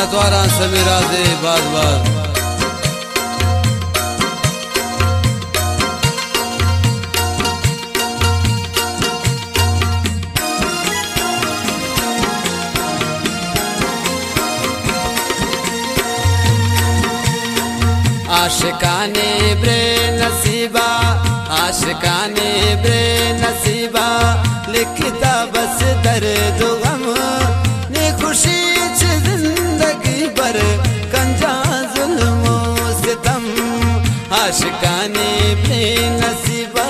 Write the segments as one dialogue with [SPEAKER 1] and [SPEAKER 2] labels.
[SPEAKER 1] मिन्नतवारा समीरा से बार बार
[SPEAKER 2] आशिकाने ब्रे नसीबा, आशिकाने ब्रे नसीबा, लिखता बस दर्द गम ने खुशी च जिंदगी भर कंजा जुल्मो सितम। आशिकाने ब्रे नसीबा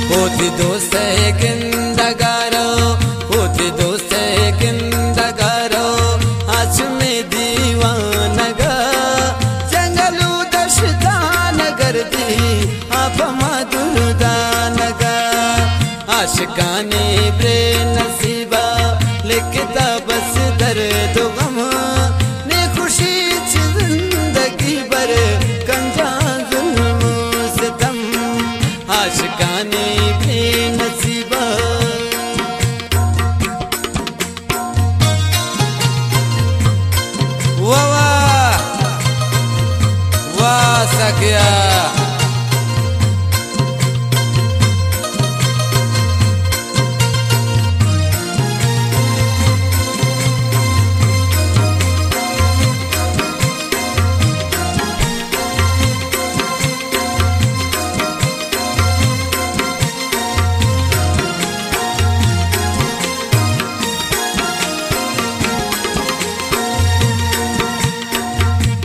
[SPEAKER 2] होती दोस्त गिंदगारो, होती दोस्त गिंदगारो, आज में दीवानगा जंगलू दशता नगर दी आप मधुरदा नगा। आशिकाने ब्रे नसीबा, लिखता बस दर्द गम ने खुशी च जिंदगी भर कंजा जुल्म सितम। आशिकाने नसीबा
[SPEAKER 1] वाह वाह सकिया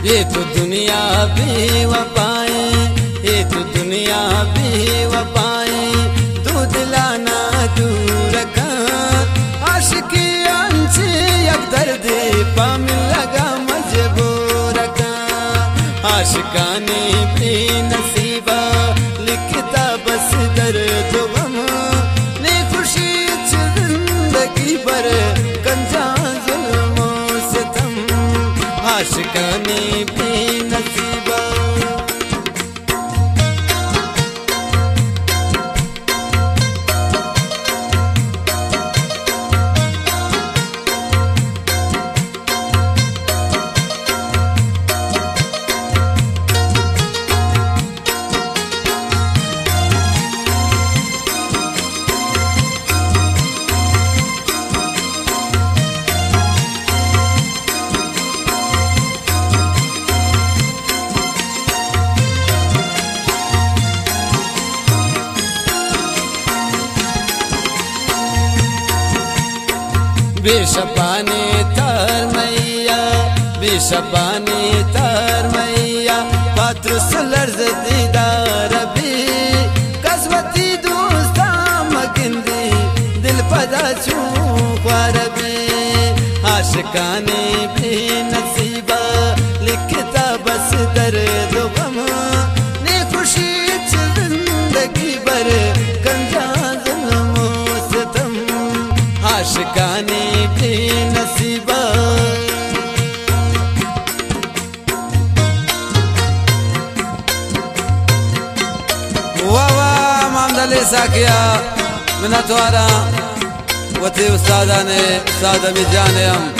[SPEAKER 1] ये तो दुनिया भी वफाए, ये तो दुनिया भी वफाए, तू दिलाना दूर का आशिकी अंची अब दर्द पामिल लगा मजबूर का। आशिकाने भी नसीबा, लिखता बस दर्द गम ने खुशी च जिंदगी भर कंजा जुल्मो सितम। आशिकाने भी नसीबा
[SPEAKER 2] बेशपाने तार मैया, बेशपाने तार मैया, पात्र सुलर्ज दीदार भी कसवती दोस्ता मगिंदी दिल पदा चूर भी। आशिकाने भी नसीबा, लिखता बस दर्द गम ने खुशी च जिंदगी भर कंजा जुल्मो सितम। आशिकाने भी नसीबा
[SPEAKER 1] वाह वाह मामदले साकिया मिन्नतवारा वती उस्तादा ने उस्ताद अभी जाने हम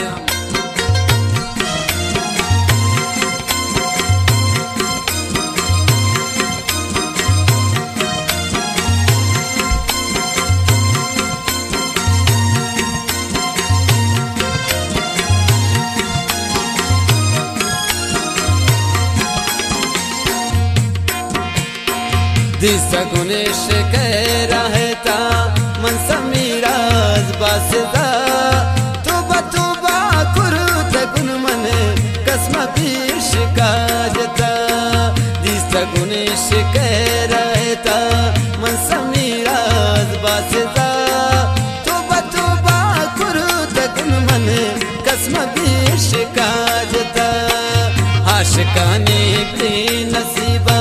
[SPEAKER 2] दिस गुनेश कह रहता मन समीराज बासदा, तुबा कुरुत गुन मन कसम पीश काजता। दिस गुनेश कह रहता मन समीराज काने प्रे नसीबा